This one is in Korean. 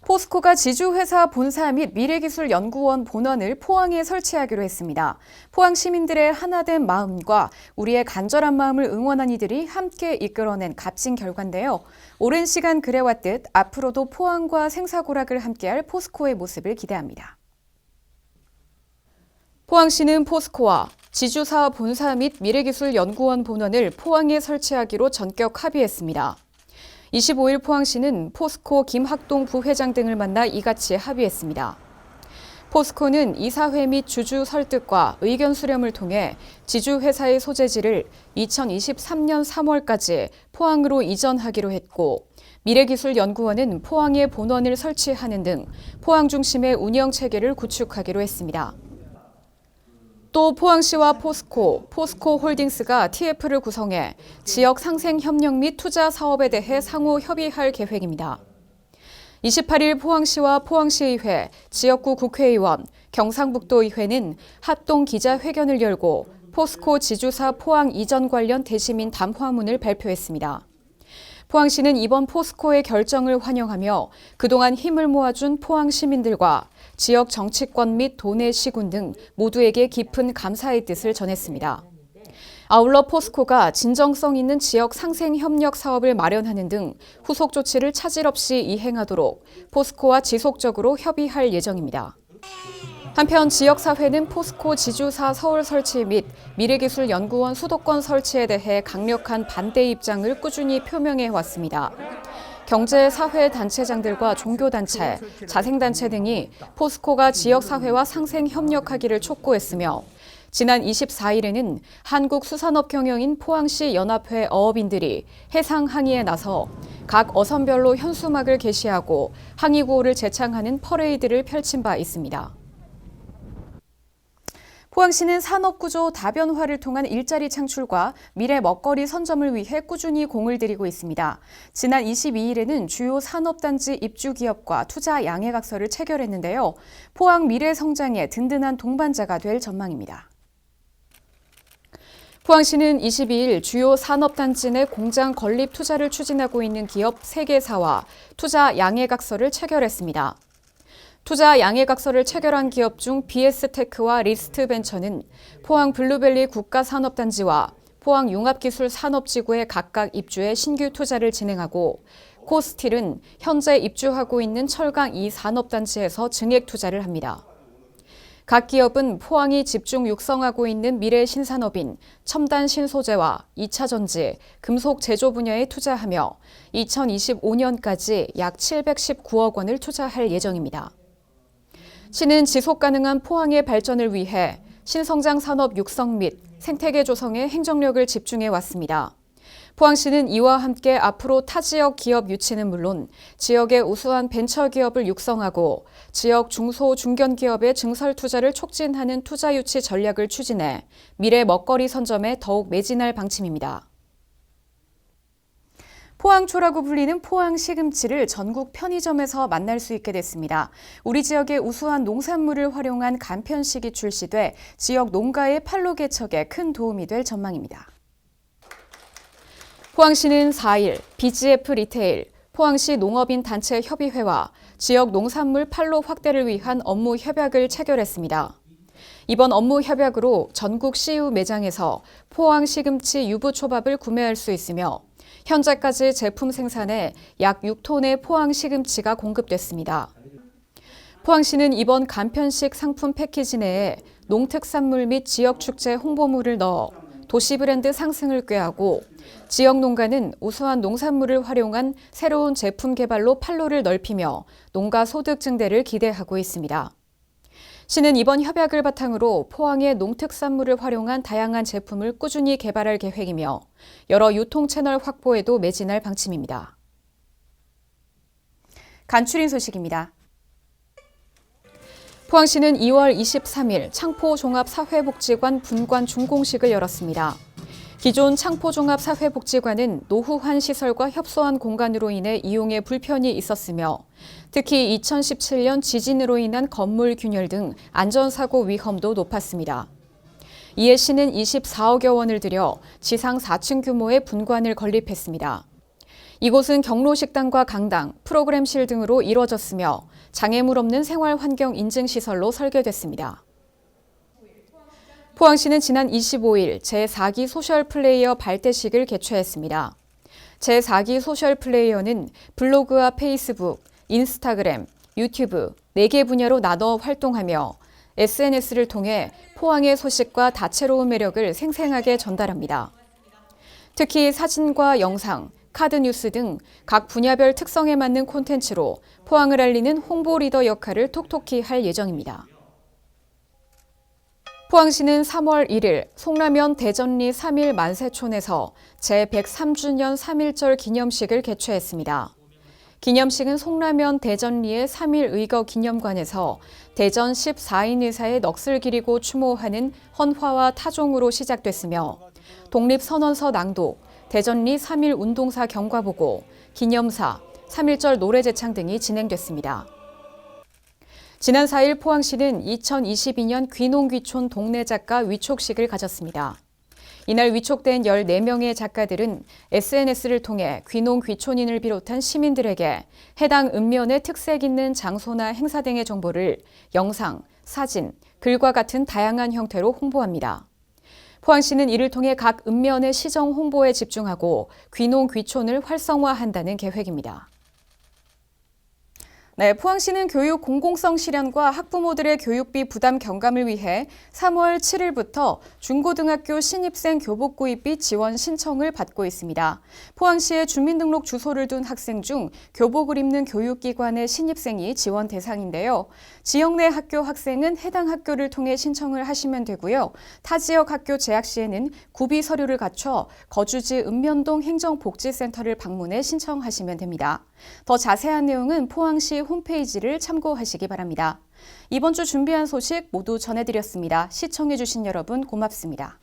포스코가 지주회사 본사 및 미래기술연구원 본원을 포항에 설치하기로 했습니다. 포항 시민들의 하나된 마음과 우리의 간절한 마음을 응원한 이들이 함께 이끌어낸 값진 결과인데요. 오랜 시간 그래왔듯 앞으로도 포항과 생사고락을 함께할 포스코의 모습을 기대합니다. 포항시는 포스코와 지주사 본사 및 미래기술연구원 본원을 포항에 설치하기로 전격 합의했습니다. 25일 포항시는 포스코 김학동 부회장 등을 만나 이같이 합의했습니다. 포스코는 이사회 및 주주 설득과 의견 수렴을 통해 지주회사의 소재지를 2023년 3월까지 포항으로 이전하기로 했고, 미래기술연구원은 포항에 본원을 설치하는 등 포항 중심의 운영 체계를 구축하기로 했습니다. 또 포항시와 포스코 홀딩스가 TF를 구성해 지역 상생 협력 및 투자 사업에 대해 상호 협의할 계획입니다. 28일 포항시와 포항시의회, 지역구 국회의원, 경상북도의회는 합동 기자회견을 열고 포스코 지주사 포항 이전 관련 대시민 담화문을 발표했습니다. 포항시는 이번 포스코의 결정을 환영하며 그동안 힘을 모아준 포항 시민들과 지역 정치권 및 도내 시군 등 모두에게 깊은 감사의 뜻을 전했습니다. 아울러 포스코가 진정성 있는 지역 상생 협력 사업을 마련하는 등 후속 조치를 차질 없이 이행하도록 포스코와 지속적으로 협의할 예정입니다. 한편 지역사회는 포스코 지주사 서울 설치 및 미래기술연구원 수도권 설치에 대해 강력한 반대 입장을 꾸준히 표명해 왔습니다. 경제, 사회 단체장들과 종교단체, 자생단체 등이 포스코가 지역사회와 상생 협력하기를 촉구했으며, 지난 24일에는 한국수산업경영인 포항시 연합회 어업인들이 해상 항의에 나서 각 어선별로 현수막을 게시하고 항의 구호를 제창하는 퍼레이드를 펼친 바 있습니다. 포항시는 산업구조 다변화를 통한 일자리 창출과 미래 먹거리 선점을 위해 꾸준히 공을 들이고 있습니다. 지난 22일에는 주요 산업단지 입주기업과 투자 양해각서를 체결했는데요. 포항 미래 성장의 든든한 동반자가 될 전망입니다. 포항시는 22일 주요 산업단지 내 공장 건립 투자를 추진하고 있는 기업 3개사와 투자 양해각서를 체결했습니다. 투자 양해각서를 체결한 기업 중 BS테크와 리스트벤처는 포항 블루벨리 국가산업단지와 포항 융합기술산업지구에 각각 입주해 신규 투자를 진행하고, 코스틸은 현재 입주하고 있는 철강 2산업단지에서 증액 투자를 합니다. 각 기업은 포항이 집중 육성하고 있는 미래 신산업인 첨단 신소재와 2차 전지, 금속 제조 분야에 투자하며 2025년까지 약 719억 원을 투자할 예정입니다. 시는 지속가능한 포항의 발전을 위해 신성장 산업 육성 및 생태계 조성에 행정력을 집중해 왔습니다. 포항시는 이와 함께 앞으로 타 지역 기업 유치는 물론 지역의 우수한 벤처기업을 육성하고 지역 중소 중견기업의 증설 투자를 촉진하는 투자 유치 전략을 추진해 미래 먹거리 선점에 더욱 매진할 방침입니다. 포항초라고 불리는 포항 시금치를 전국 편의점에서 만날 수 있게 됐습니다. 우리 지역의 우수한 농산물을 활용한 간편식이 출시돼 지역 농가의 판로 개척에 큰 도움이 될 전망입니다. 포항시는 4일 BGF 리테일, 포항시 농업인 단체 협의회와 지역 농산물 판로 확대를 위한 업무 협약을 체결했습니다. 이번 업무 협약으로 전국 CU 매장에서 포항 시금치 유부초밥을 구매할 수 있으며, 현재까지 제품 생산에 약 6톤의 포항 시금치가 공급됐습니다. 포항시는 이번 간편식 상품 패키지 내에 농특산물 및 지역축제 홍보물을 넣어 도시 브랜드 상승을 꾀하고, 지역 농가는 우수한 농산물을 활용한 새로운 제품 개발로 판로를 넓히며 농가 소득 증대를 기대하고 있습니다. 시는 이번 협약을 바탕으로 포항의 농특산물을 활용한 다양한 제품을 꾸준히 개발할 계획이며 여러 유통 채널 확보에도 매진할 방침입니다. 간추린 소식입니다. 포항시는 2월 23일 창포종합사회복지관 분관 준공식을 열었습니다. 기존 창포종합사회복지관은 노후한 시설과 협소한 공간으로 인해 이용에 불편이 있었으며, 특히 2017년 지진으로 인한 건물 균열 등 안전사고 위험도 높았습니다. 이에 시는 24억여 원을 들여 지상 4층 규모의 분관을 건립했습니다. 이곳은 경로식당과 강당, 프로그램실 등으로 이뤄졌으며 장애물 없는 생활환경 인증시설로 설계됐습니다. 포항시는 지난 25일 제4기 소셜플레이어 발대식을 개최했습니다. 제4기 소셜플레이어는 블로그와 페이스북, 인스타그램, 유튜브 4개 분야로 나눠 활동하며 SNS를 통해 포항의 소식과 다채로운 매력을 생생하게 전달합니다. 특히 사진과 영상, 카드 뉴스 등 각 분야별 특성에 맞는 콘텐츠로 포항을 알리는 홍보 리더 역할을 톡톡히 할 예정입니다. 포항시는 3월 1일 송라면 대전리 3일 만세촌에서 제103주년 3.1절 기념식을 개최했습니다. 기념식은 송라면 대전리의 3.1 의거 기념관에서 대전 14인 의사의 넋을 기리고 추모하는 헌화와 타종으로 시작됐으며 독립선언서 낭독, 대전리 3.1 운동사 경과보고, 기념사, 3.1절 노래 제창 등이 진행됐습니다. 지난 4일 포항시는 2022년 귀농귀촌 동네 작가 위촉식을 가졌습니다. 이날 위촉된 14명의 작가들은 SNS를 통해 귀농귀촌인을 비롯한 시민들에게 해당 읍면의 특색 있는 장소나 행사 등의 정보를 영상, 사진, 글과 같은 다양한 형태로 홍보합니다. 포항시는 이를 통해 각 읍면의 시정 홍보에 집중하고 귀농귀촌을 활성화한다는 계획입니다. 네, 포항시는 교육 공공성 실현과 학부모들의 교육비 부담 경감을 위해 3월 7일부터 중고등학교 신입생 교복 구입비 지원 신청을 받고 있습니다. 포항시에 주민등록 주소를 둔 학생 중 교복을 입는 교육기관의 신입생이 지원 대상인데요. 지역 내 학교 학생은 해당 학교를 통해 신청을 하시면 되고요. 타 지역 학교 재학 시에는 구비 서류를 갖춰 거주지 읍면동 행정복지센터를 방문해 신청하시면 됩니다. 더 자세한 내용은 포항시 홈페이지를 참고하시기 바랍니다. 이번 주 준비한 소식 모두 전해드렸습니다. 시청해주신 여러분 고맙습니다.